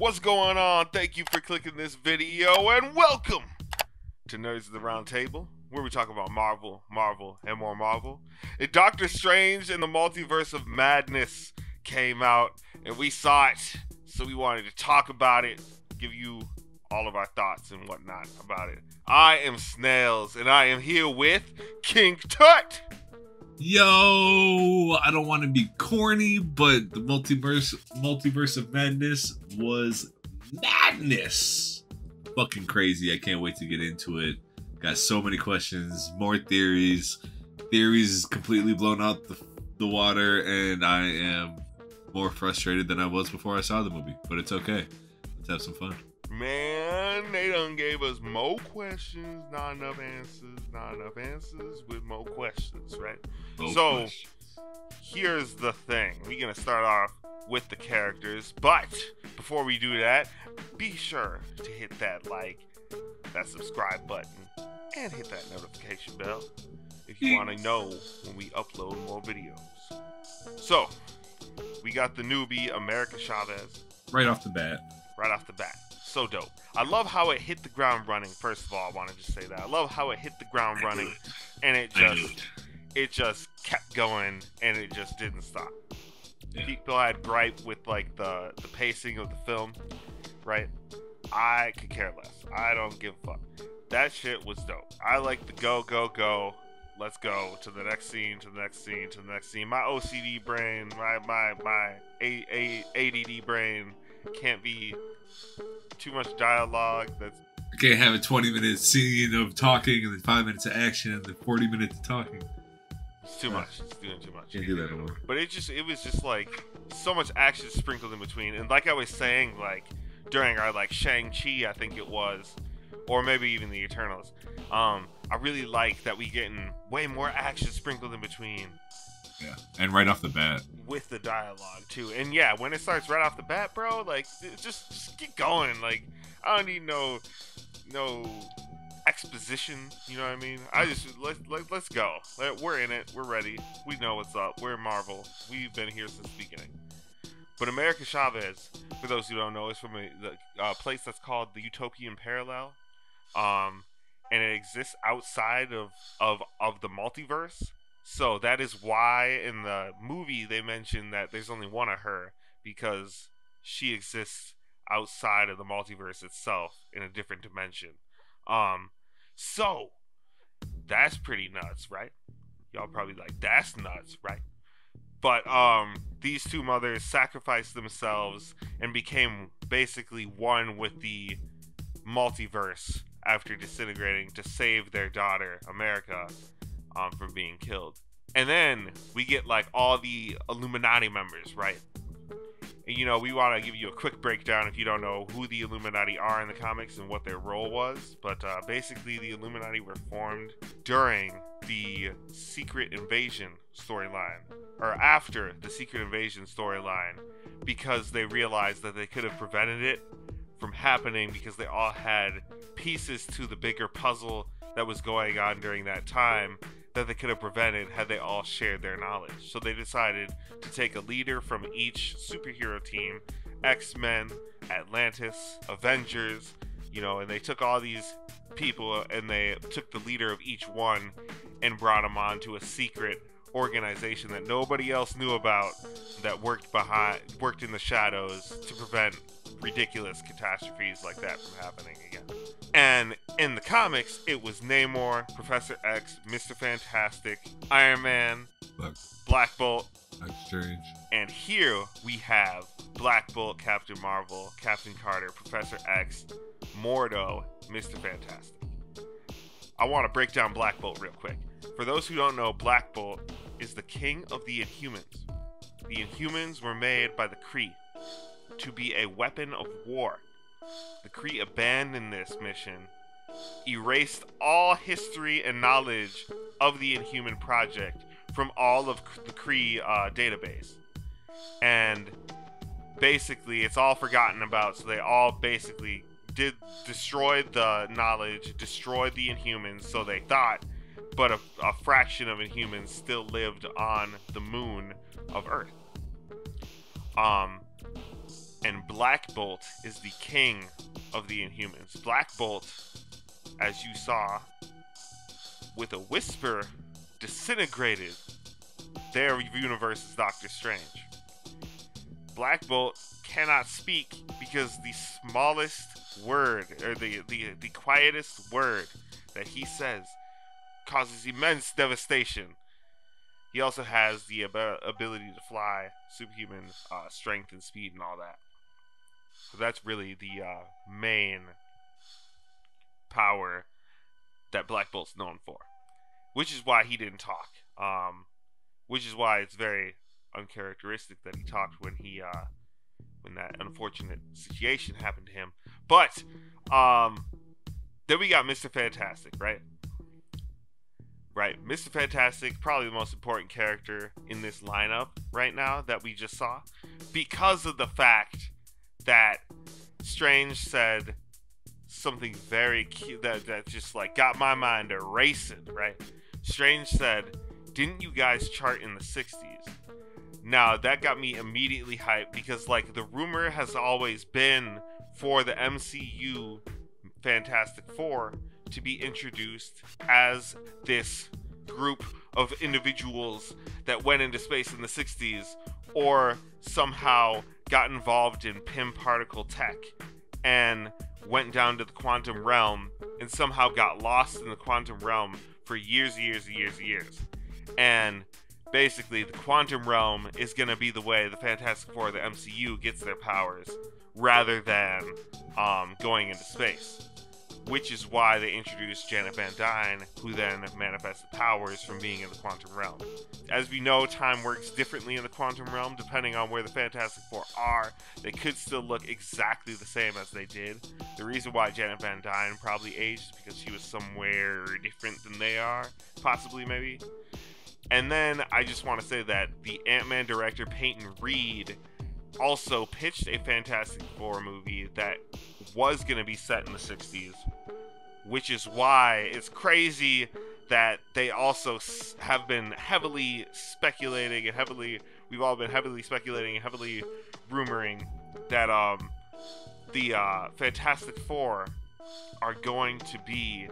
What's going on? Thank you for clicking this video and welcome to Nerds of the Round Table, where we talk about Marvel, and more Marvel. And Doctor Strange and the Multiverse of Madness came out and we saw it, so we wanted to talk about it, give you all of our thoughts and whatnot about it. I am Snails and I am here with King Tut. Yo, I don't want to be corny, but the multiverse of madness was madness. Fucking crazy. I can't wait to get into it. Got so many questions, more theories. Theories completely blown out the water, and I am more frustrated than I was before I saw the movie. But it's okay. Let's have some fun. Man, they done gave us more questions, not enough answers with more questions, right? So, here's the thing. We're going to start off with the characters, but before we do that, be sure to hit that like, that subscribe button, and hit that notification bell if you want to know when we upload more videos. So, we got the newbie, America Chavez. Right off the bat. So dope. I love how it hit the ground running. First of all, I want to just say that. I love how it hit the ground running, and it just kept going, and it just didn't stop. Yeah. People had gripe with like the pacing of the film, right? I could care less. I don't give a fuck. That shit was dope. I like the go. Let's go to the next scene, to the next scene, to the next scene. My OCD brain, my ADD brain can't be too much dialogue. I can't have a 20-minute scene of talking and then 5 minutes of action and then 40 minutes of talking. It's too much. It's doing too much. Can't do that anymore. But it was just like so much action sprinkled in between. And like I was saying, like during our like Shang-Chi, I think it was, or maybe even the Eternals. I really like that we getting way more action sprinkled in between. Yeah, and right off the bat. With the dialogue, too. And yeah, when it starts right off the bat, bro, like, just get going. Like, I don't need no exposition, you know what I mean? I just, let's go. We're in it. We're ready. We know what's up. We're Marvel. We've been here since the beginning. But America Chavez, for those who don't know, is from a place that's called the Utopian Parallel. And it exists outside of the multiverse. So that is why in the movie they mentioned that there's only one of her, because she exists outside of the multiverse itself in a different dimension. So that's pretty nuts, right? Y'all probably like, that's nuts, right? But these two mothers sacrificed themselves and became basically one with the multiverse after disintegrating to save their daughter, America, from being killed. And then we get like all the Illuminati members, right? And you know, we want to give you a quick breakdown if you don't know who the Illuminati are in the comics and what their role was. But basically the Illuminati were formed during the Secret Invasion storyline, or after the Secret Invasion storyline, because they realized that they could have prevented it from happening because they all had pieces to the bigger puzzle that was going on during that time that they could have prevented had they all shared their knowledge. So they decided to take a leader from each superhero team, X-Men, Atlantis, Avengers, you know, and they took all these people and they took the leader of each one and brought them on to a secret organization that nobody else knew about, that worked in the shadows to prevent ridiculous catastrophes like that from happening again. And in the comics, it was Namor, Professor X, Mr. Fantastic, Iron Man, Black Bolt, Doctor Strange. And here we have Black Bolt, Captain Marvel, Captain Carter, Professor X, Mordo, Mr. Fantastic. I want to break down Black Bolt real quick. For those who don't know, Black Bolt is the king of the Inhumans. The Inhumans were made by the Kree to be a weapon of war. The Kree abandoned this mission, erased all history and knowledge of the Inhuman Project from all of the Kree database. And basically, it's all forgotten about, so they all basically destroyed the knowledge, destroyed the Inhumans, so they thought, but a fraction of Inhumans still lived on the moon of Earth. And Black Bolt is the king of the Inhumans. Black Bolt, as you saw, with a whisper, disintegrated their universe's Doctor Strange. Black Bolt cannot speak because the smallest word, or the quietest word that he says causes immense devastation. He also has the ability to fly, superhuman strength and speed and all that. So that's really the main power that Black Bolt's known for. Which is why he didn't talk. Which is why it's very uncharacteristic that he talked when when that unfortunate situation happened to him. But then we got Mr. Fantastic, right? Right, Mr. Fantastic, probably the most important character in this lineup right now that we just saw, because of the fact that Strange said something very cute that just like got my mind racing, right? Strange said, "Didn't you guys chart in the 60s?" Now, that got me immediately hyped because, like, the rumor has always been for the MCU Fantastic Four to be introduced as this group of individuals that went into space in the 60s or somehow got involved in Pym particle tech and went down to the quantum realm and somehow got lost in the quantum realm for years. And basically, the quantum realm is going to be the way the Fantastic Four, the MCU, gets their powers rather than going into space. Which is why they introduced Janet Van Dyne, who then manifested powers from being in the quantum realm. As we know, time works differently in the quantum realm depending on where the Fantastic Four are. They could still look exactly the same as they did. The reason why Janet Van Dyne probably aged is because she was somewhere different than they are, possibly, maybe. And then I just want to say that the Ant-Man director Peyton Reed also pitched a Fantastic Four movie that was going to be set in the 60s, which is why it's crazy that they also have been heavily speculating and we've all been heavily speculating and heavily rumoring that the Fantastic Four are going to be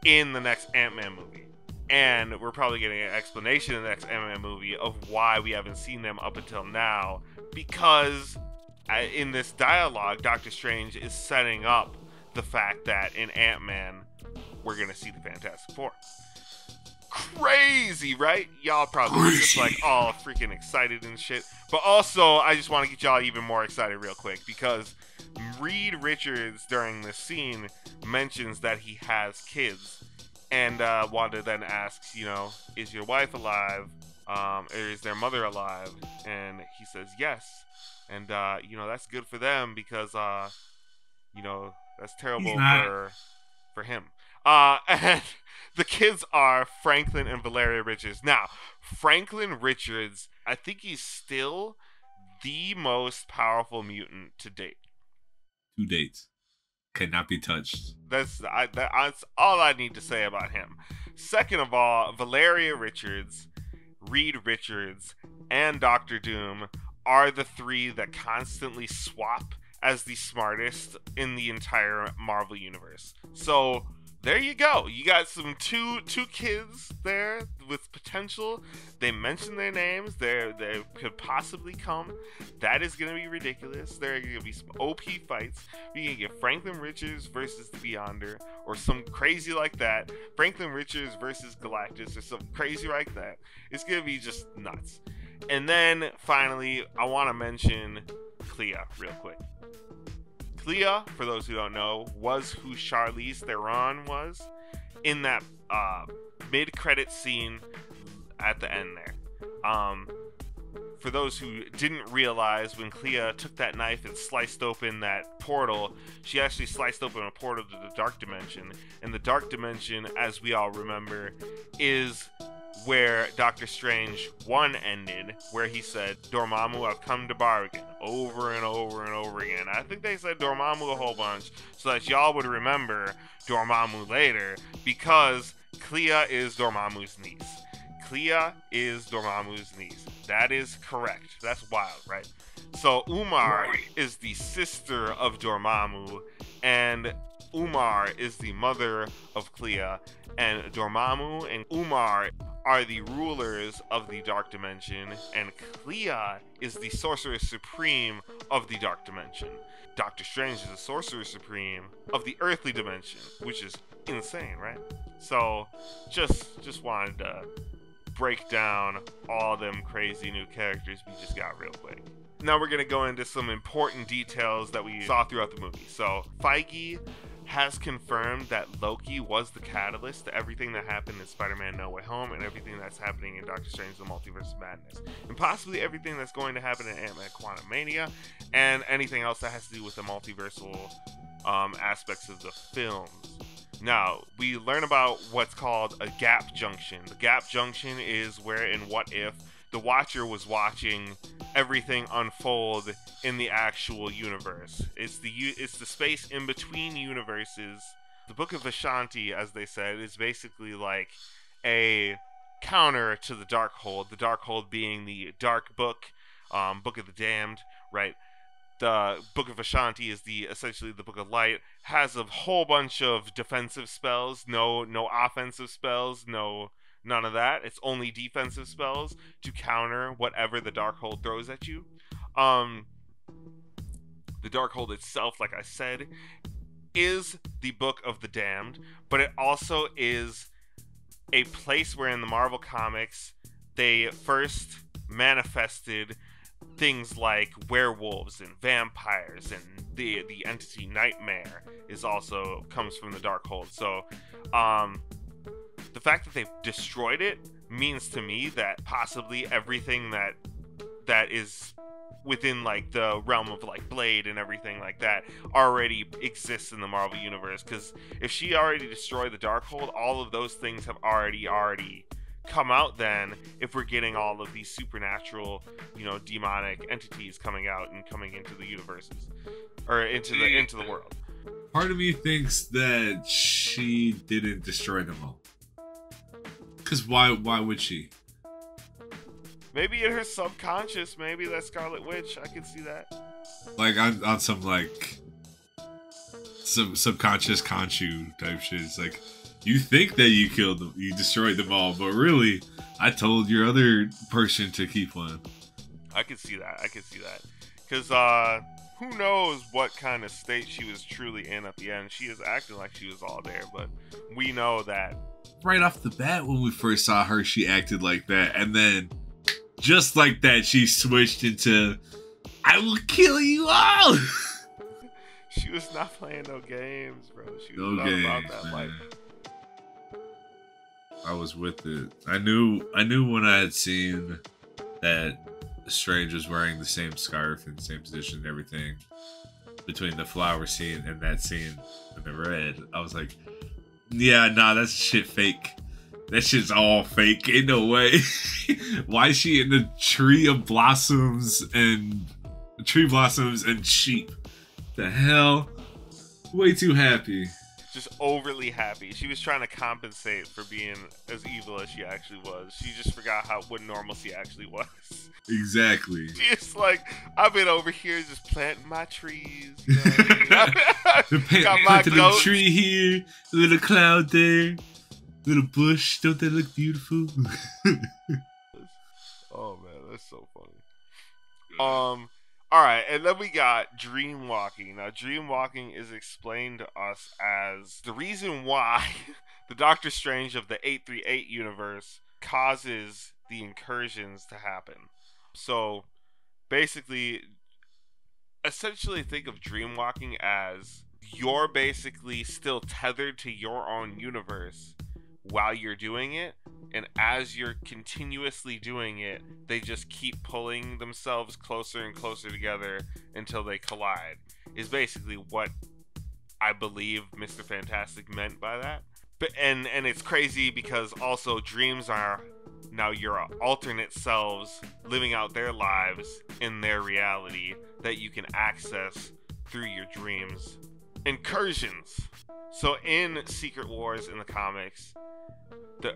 in the next Ant-Man movie. And we're probably getting an explanation in the next Ant-Man movie of why we haven't seen them up until now, because in this dialogue, Doctor Strange is setting up the fact that in Ant-Man, we're going to see the Fantastic Four. Crazy, right? Y'all probably just like all freaking excited and shit. But also, I just want to get y'all even more excited real quick, because Reed Richards during this scene mentions that he has kids. And Wanda then asks, is your wife alive? Or is their mother alive? And he says yes. And, that's good for them because, that's terrible for him. And the kids are Franklin and Valeria Richards. Now, Franklin Richards, I think he's still the most powerful mutant to date. To date. Cannot be touched. That's all I need to say about him. Second of all, Valeria Richards, Reed Richards, and Doctor Doom are the three that constantly swap as the smartest in the entire Marvel universe. So there you go. You got some two kids there with potential. They mention their names. They could possibly come. That is going to be ridiculous. There are going to be some OP fights. We can get Franklin Richards versus the Beyonder, or some crazy like that. Franklin Richards versus Galactus, or something crazy like that. It's going to be just nuts. And then finally, I want to mention Clea real quick. Clea, for those who don't know, was who Charlize Theron was in that mid-credit scene at the end there. For those who didn't realize, when Clea took that knife and sliced open that portal, she actually sliced open a portal to the Dark Dimension. And the Dark Dimension, as we all remember, is where Doctor Strange 1 ended, where he said, "Dormammu, I've come to bargain," over and over and over again. I think they said Dormammu a whole bunch so that y'all would remember Dormammu later, because Clea is Dormammu's niece. Clea is Dormammu's niece. That is correct. That's wild, right? So Umar is the sister of Dormammu, and Umar is the mother of Clea, and Dormammu and Umar are the rulers of the Dark Dimension, and Clea is the Sorcerer Supreme of the Dark Dimension. Doctor Strange is the Sorcerer Supreme of the Earthly Dimension, which is insane, right? So, just wanted to break down all them crazy new characters we just got real quick. Now we're going to go into some important details that we saw throughout the movie. So, Feige has confirmed that Loki was the catalyst to everything that happened in Spider-Man No Way Home and everything that's happening in Doctor Strange The Multiverse of Madness, and possibly everything that's going to happen in Ant-Man Quantumania, and anything else that has to do with the multiversal aspects of the films. Now, we learn about what's called a gap junction. The gap junction is where in What If, the Watcher was watching everything unfold in the actual universe. It's the space in between universes. The Book of Vishanti, as they said, is basically like a counter to the Darkhold. The Darkhold being the Dark Book, Book of the Damned, right? The Book of Vishanti is essentially the Book of Light. Has a whole bunch of defensive spells, no offensive spells, none of that. It's only defensive spells to counter whatever the Darkhold throws at you. The Darkhold itself, like I said, is the Book of the Damned, but it also is a place where in the Marvel Comics they first manifested things like werewolves and vampires, and the entity Nightmare comes from the Darkhold. So the fact that they've destroyed it means to me that possibly everything that is within like the realm of like Blade and everything like that already exists in the Marvel universe, because if she already destroyed the Darkhold, all of those things have already come out. Then if we're getting all of these supernatural, demonic entities coming out and coming into the universes or into the world. Part of me thinks that she didn't destroy them all. Because why would she? Maybe in her subconscious, maybe that Scarlet Witch, I can see that. Like on some subconscious Khonshu type shit. It's like, you think that you killed them, you destroyed them all, but really, I told your other person to keep one. I could see that. Because who knows what kind of state she was truly in at the end. She is acting like she was all there, but we know that. Right off the bat, when we first saw her, she acted like that, and then just like that, she switched into, I will kill you all! She was not playing no games, bro. She was no not games, about that man. life. I was with it. I knew when I had seen that Strange was wearing the same scarf and same position and everything between the flower scene and that scene in the red. I was like, yeah, nah, that's shit fake. That shit's all fake. Ain't no way. Why is she in the tree of blossoms and sheep? The hell? Way too happy. Just overly happy. She was trying to compensate for being as evil as she actually was. She just forgot what normalcy actually was. Exactly. She's like, I've been over here just planting my trees. You know what I mean? Got my a little tree here, a little cloud there, little bush. Don't that look beautiful? Oh man, that's so funny. Alright, and then we got dream walking. Now, dream walking is explained to us as the reason why the Doctor Strange of the 838 universe causes the incursions to happen. So, basically, essentially think of dream walking as you're basically still tethered to your own universe while you're doing it, and as you're continuously doing it, they just keep pulling themselves closer and closer together until they collide, is basically what I believe Mr. Fantastic meant by that. But and it's crazy because also dreams are now your alternate selves living out their lives in their reality that you can access through your dreams. Incursions. So in Secret Wars in the comics, the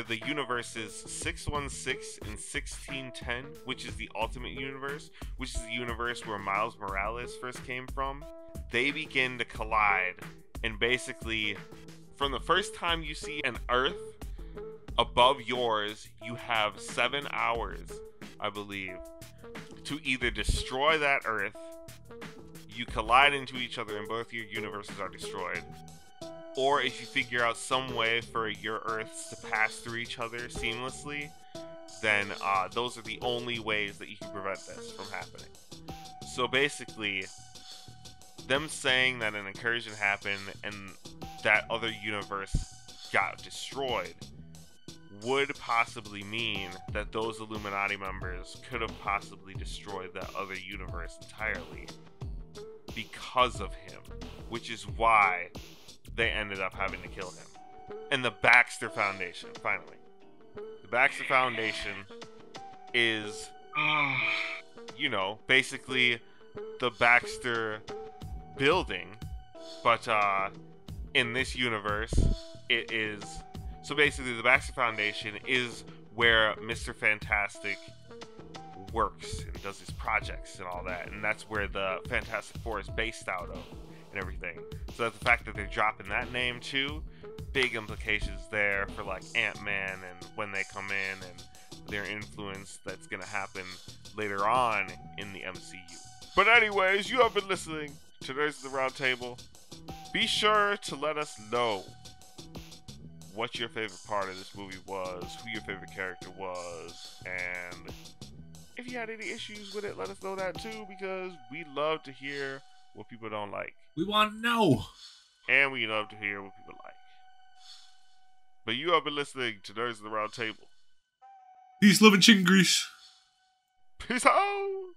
the universes 616 and 1610, which is the Ultimate Universe, which is the universe where Miles Morales first came from. They begin to collide, and basically, from the first time you see an Earth above yours, you have 7 hours, I believe, to either destroy that Earth, you collide into each other and both your universes are destroyed, or if you figure out some way for your Earths to pass through each other seamlessly, then those are the only ways that you can prevent this from happening. So basically, them saying that an incursion happened and that other universe got destroyed would possibly mean that those Illuminati members could have possibly destroyed that other universe entirely because of him, which is why they ended up having to kill him. And the Baxter Foundation, finally. The Baxter Foundation is, basically the Baxter building, but in this universe, it is... So basically, the Baxter Foundation is where Mr. Fantastic works and does his projects and all that, and that's where the Fantastic Four is based out of and everything. So that the fact that they're dropping that name too, big implications there for like Ant-Man and when they come in and their influence that's gonna happen later on in the MCU. But anyways, you have been listening to Nerds of the Round Table. Be sure to let us know what your favorite part of this movie was, who your favorite character was, and if you had any issues with it, let us know that too, because we love to hear what people don't like. We want to know. And we love to hear what people like. But you have been listening to Nerds of the Round Table. Peace, love, and chicken grease. Peace out!